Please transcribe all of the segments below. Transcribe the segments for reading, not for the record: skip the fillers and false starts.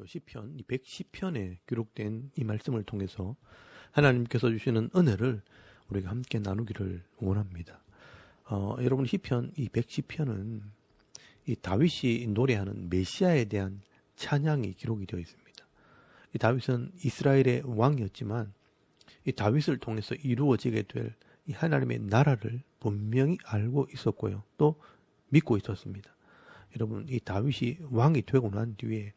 시편 110편에 기록된 이 말씀을 통해서 하나님께서 주시는 은혜를 우리가 함께 나누기를 원합니다. 여러분, 시편 110편은 이 다윗이 노래하는 메시아에 대한 찬양이 기록이 되어 있습니다. 이 다윗은 이스라엘의 왕이었지만 이 다윗을 통해서 이루어지게 될 이 하나님의 나라를 분명히 알고 있었고요. 또 믿고 있었습니다. 여러분, 이 다윗이 왕이 되고 난 뒤에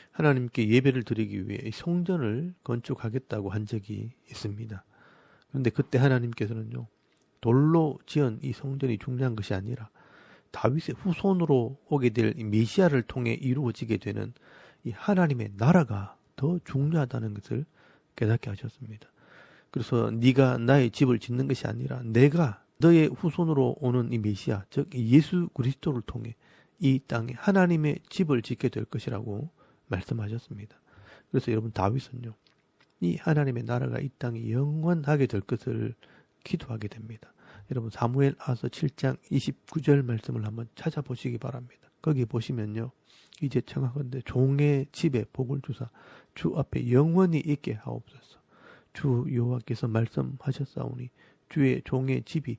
하나님께 예배를 드리기 위해 성전을 건축하겠다고 한 적이 있습니다. 그런데 그때 하나님께서는요, 돌로 지은 이 성전이 중요한 것이 아니라 다윗의 후손으로 오게 될 이 메시아를 통해 이루어지게 되는 이 하나님의 나라가 더 중요하다는 것을 깨닫게 하셨습니다. 그래서 네가 나의 집을 짓는 것이 아니라 내가 너의 후손으로 오는 이 메시아, 즉 예수 그리스도를 통해 이 땅에 하나님의 집을 짓게 될 것이라고 말씀하셨습니다. 그래서 여러분, 다윗은요, 이 하나님의 나라가 이 땅에 영원하게 될 것을 기도하게 됩니다. 여러분, 사무엘하서 7장 29절 말씀을 한번 찾아보시기 바랍니다. 거기 보시면요, 이제 청하건대 종의 집에 복을 주사 주 앞에 영원히 있게 하옵소서. 주 여호와께서 말씀하셨사오니 주의 종의 집이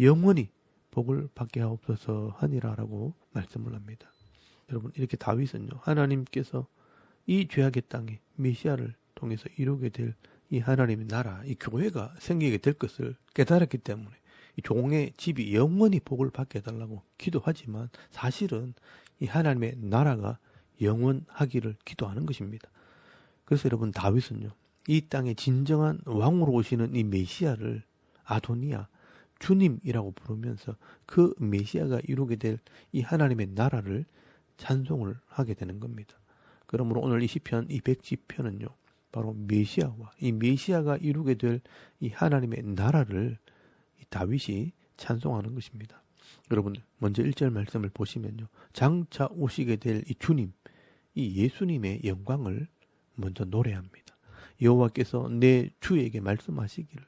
영원히 복을 받게 하옵소서 하니라라고 말씀을 합니다. 여러분, 이렇게 다윗은요, 하나님께서 이 죄악의 땅에 메시아를 통해서 이루게 될 이 하나님의 나라, 이 교회가 생기게 될 것을 깨달았기 때문에 이 종의 집이 영원히 복을 받게 해달라고 기도하지만 사실은 이 하나님의 나라가 영원하기를 기도하는 것입니다. 그래서 여러분, 다윗은요, 이 땅에 진정한 왕으로 오시는 이 메시아를 아도니아, 주님이라고 부르면서 그 메시아가 이루게 될 이 하나님의 나라를 찬송을 하게 되는 겁니다. 그러므로 오늘 이 시편 210편은요, 바로 메시아와 이 메시아가 이루게 될 이 하나님의 나라를 이 다윗이 찬송하는 것입니다. 여러분, 먼저 1절 말씀을 보시면요, 장차 오시게 될 이 주님, 이 예수님의 영광을 먼저 노래합니다. 여호와께서 내 주에게 말씀하시기를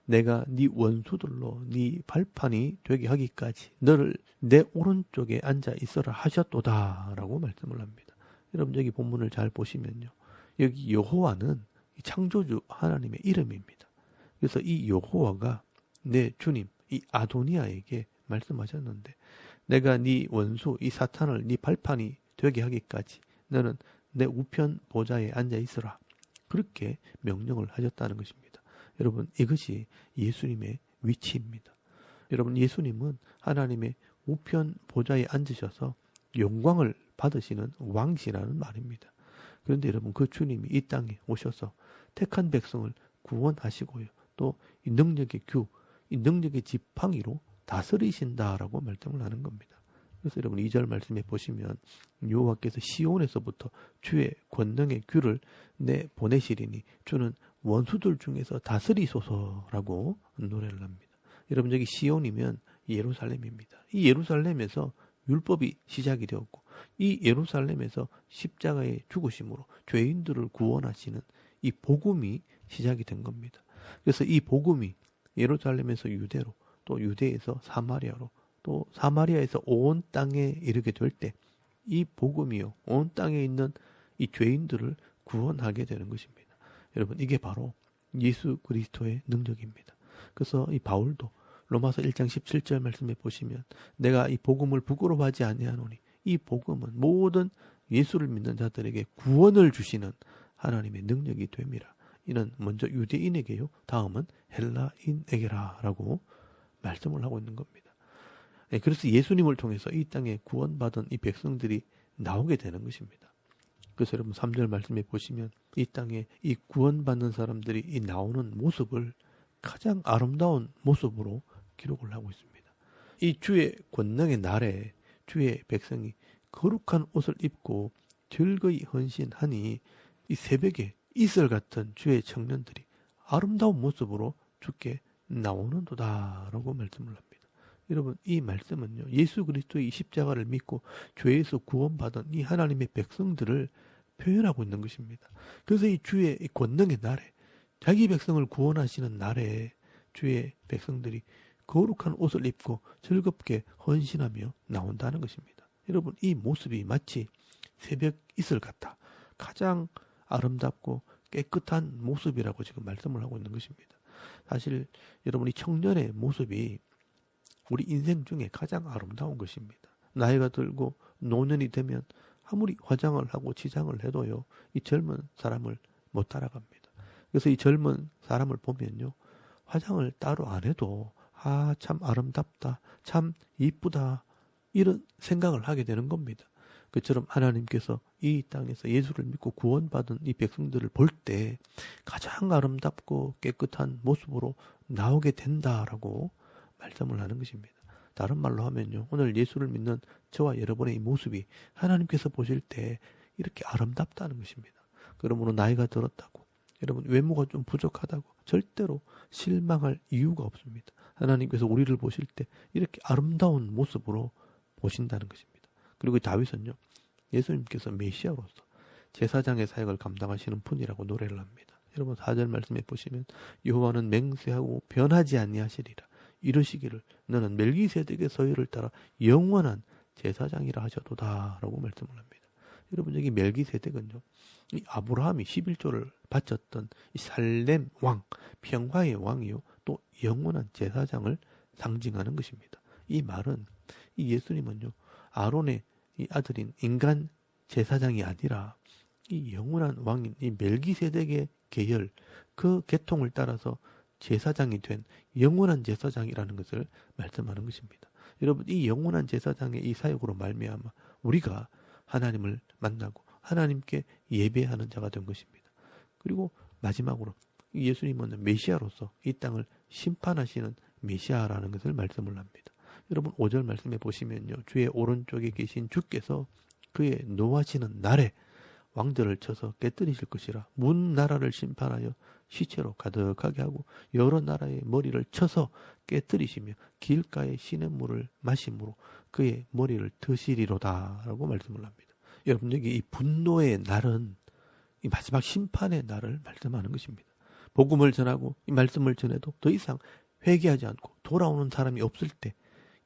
내가 네 원수들로 네 발판이 되게 하기까지 너를 내 오른쪽에 앉아 있어라 하셨도다 라고 말씀을 합니다. 여러분, 여기 본문을 잘 보시면요, 여기 여호와는 창조주 하나님의 이름입니다. 그래서 이 여호와가 내 주님 이 아도니아에게 말씀하셨는데, 내가 네 원수 이 사탄을 네 발판이 되게 하기까지 너는 내 우편 보좌에 앉아 있어라, 그렇게 명령을 하셨다는 것입니다. 여러분, 이것이 예수님의 위치입니다. 여러분, 예수님은 하나님의 우편 보좌에 앉으셔서 영광을 받으시는 왕이시라는 말입니다. 그런데 여러분, 그 주님이 이 땅에 오셔서 택한 백성을 구원하시고요, 또 이 능력의 규, 이 능력의 지팡이로 다스리신다라고 말씀을 하는 겁니다. 그래서 여러분, 2절 말씀에 보시면 여호와께서 시온에서부터 주의 권능의 규를 내 보내시리니 주는 원수들 중에서 다스리소서라고 노래를 합니다. 여러분, 여기 시온이면 예루살렘입니다. 이 예루살렘에서 율법이 시작이 되었고 이 예루살렘에서 십자가의 죽으심으로 죄인들을 구원하시는 이 복음이 시작이 된 겁니다. 그래서 이 복음이 예루살렘에서 유대로, 또 유대에서 사마리아로, 또 사마리아에서 온 땅에 이르게 될 때 이 복음이요, 온 땅에 있는 이 죄인들을 구원하게 되는 것입니다. 여러분, 이게 바로 예수 그리스도의 능력입니다. 그래서 이 바울도 로마서 1장 17절 말씀에 보시면 내가 이 복음을 부끄러워하지 아니하노니 이 복음은 모든 예수를 믿는 자들에게 구원을 주시는 하나님의 능력이 됨이라. 이는 먼저 유대인에게요, 다음은 헬라인에게라 라고 말씀을 하고 있는 겁니다. 그래서 예수님을 통해서 이 땅에 구원받은 이 백성들이 나오게 되는 것입니다. 그래서 여러분, 3절 말씀에 보시면 이 땅에 이 구원받는 사람들이 이 나오는 모습을 가장 아름다운 모습으로 기록을 하고 있습니다. 이 주의 권능의 날에 주의 백성이 거룩한 옷을 입고 즐거이 헌신하니 이 새벽에 이슬 같은 주의 청년들이 아름다운 모습으로 주께 나오는도다 라고 말씀을 합니다. 여러분, 이 말씀은요, 예수 그리스도의 십자가를 믿고 죄에서 구원받은 이 하나님의 백성들을 표현하고 있는 것입니다. 그래서 이 주의 권능의 날에, 자기 백성을 구원하시는 날에 주의 백성들이 거룩한 옷을 입고 즐겁게 헌신하며 나온다는 것입니다. 여러분, 이 모습이 마치 새벽 이슬 같아 가장 아름답고 깨끗한 모습이라고 지금 말씀을 하고 있는 것입니다. 사실 여러분이 청년의 모습이 우리 인생 중에 가장 아름다운 것입니다. 나이가 들고 노년이 되면 아무리 화장을 하고 치장을 해도요, 이 젊은 사람을 못 따라갑니다. 그래서 이 젊은 사람을 보면요, 화장을 따로 안 해도 참 아름답다, 참 이쁘다, 이런 생각을 하게 되는 겁니다. 그처럼 하나님께서 이 땅에서 예수를 믿고 구원받은 이 백성들을 볼 때 가장 아름답고 깨끗한 모습으로 나오게 된다라고 말씀을 하는 것입니다. 다른 말로 하면요, 오늘 예수를 믿는 저와 여러분의 이 모습이 하나님께서 보실 때 이렇게 아름답다는 것입니다. 그러므로 나이가 들었다고, 여러분 외모가 좀 부족하다고 절대로 실망할 이유가 없습니다. 하나님께서 우리를 보실 때 이렇게 아름다운 모습으로 보신다는 것입니다. 그리고 다윗은요, 예수님께서 메시아로서 제사장의 사역을 감당하시는 분이라고 노래를 합니다. 여러분 4절 말씀에 보시면 여호와는 맹세하고 변하지 아니하시리라 이르시기를 너는 멜기세덱의 서열을 따라 영원한 제사장이라 하셔도다 라고 말씀을 합니다. 여러분 여기 멜기세덱은요, 이 아브라함이 11조를 바쳤던 이 살렘 왕, 평화의 왕이요, 또 영원한 제사장을 상징하는 것입니다. 이 말은 이 예수님은요, 아론의 이 아들인 인간 제사장이 아니라 이 영원한 왕인 이 멜기세덱의 계열, 그 계통을 따라서 제사장이 된 영원한 제사장이라는 것을 말씀하는 것입니다. 여러분 이 영원한 제사장의 이 사역으로 말미암아 우리가 하나님을 만나고 하나님께 예배하는 자가 된 것입니다. 그리고 마지막으로 예수님은 메시아로서 이 땅을 심판하시는 메시아라는 것을 말씀을 합니다. 여러분 5절 말씀해 보시면요, 주의 오른쪽에 계신 주께서 그의 노하시는 날에 왕들을 쳐서 깨뜨리실 것이라 문 나라를 심판하여 시체로 가득하게 하고 여러 나라의 머리를 쳐서 깨뜨리시며 길가의 시냇물을 마심으로 그의 머리를 드시리로다 라고 말씀을 합니다. 여러분 여기 이 분노의 날은 이 마지막 심판의 날을 말씀하는 것입니다. 복음을 전하고 이 말씀을 전해도 더 이상 회개하지 않고 돌아오는 사람이 없을 때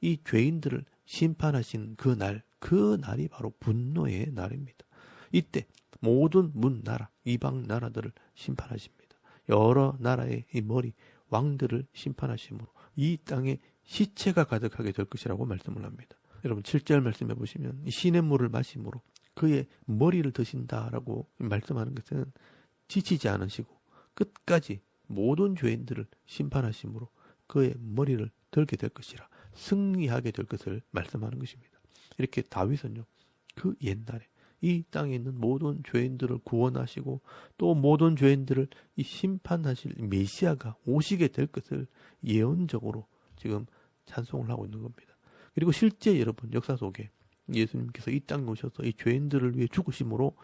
이 죄인들을 심판하신 그 날이 바로 분노의 날입니다. 이때 모든 문나라, 이방 나라들을 심판하십니다. 여러 나라의 이 머리, 왕들을 심판하심으로 이 땅에 시체가 가득하게 될 것이라고 말씀을 합니다. 여러분 7절 말씀해 보시면 이 시냇물을 마심으로 그의 머리를 드신다라고 말씀하는 것은 지치지 않으시고 끝까지 모든 죄인들을 심판하심으로 그의 머리를 들게 될 것이라 승리하게 될 것을 말씀하는 것입니다. 이렇게 다윗은요, 그 옛날에 이 땅에 있는 모든 죄인들을 구원하시고 또 모든 죄인들을 이 심판하실 메시아가 오시게 될 것을 예언적으로 지금 찬송을 하고 있는 겁니다. 그리고 실제 여러분 역사 속에 예수님께서 이 땅에 오셔서 이 죄인들을 위해 죽으심으로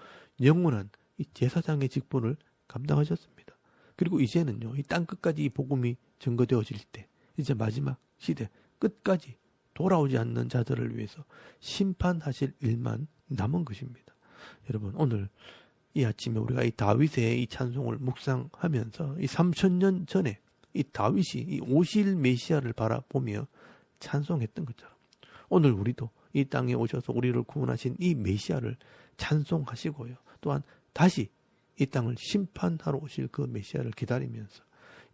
영원한 이 제사장의 직분을 감당하셨습니다. 그리고 이제는요, 이 땅 끝까지 이 복음이 증거되어질 때 이제 마지막 시대 끝까지 돌아오지 않는 자들을 위해서 심판하실 일만 남은 것입니다. 여러분 오늘 이 아침에 우리가 이 다윗의 이 찬송을 묵상하면서 이 3000년 전에 이 다윗이 이 오실 메시아를 바라보며 찬송했던 것처럼 오늘 우리도 이 땅에 오셔서 우리를 구원하신 이 메시아를 찬송하시고요. 또한 다시 이 땅을 심판하러 오실 그 메시아를 기다리면서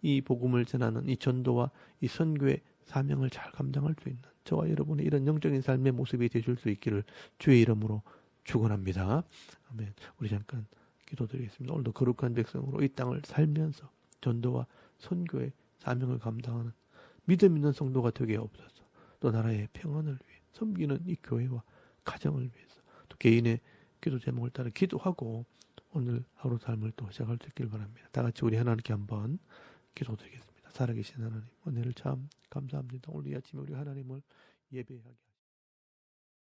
이 복음을 전하는 이 전도와 이 선교의 사명을 잘 감당할 수 있는 저와 여러분의 이런 영적인 삶의 모습이 되실 수 있기를 주의 이름으로 축원합니다. 아멘. 우리 잠깐 기도드리겠습니다. 오늘도 거룩한 백성으로 이 땅을 살면서 전도와 선교의 사명을 감당하는 믿음 있는 성도가 되게 없어서 또 나라의 평안을 위해 섬기는 이 교회와 가정을 위해서 또 개인의 기도 제목을 따라 기도하고 오늘 하루 삶을 또 시작할 수 있길 바랍니다. 다 같이 우리 하나님께 한번 기도드리겠습니다. 살아계신 하나님, 은혜를 참 감사합니다. 오늘 이 아침에 우리 하나님을 예배하게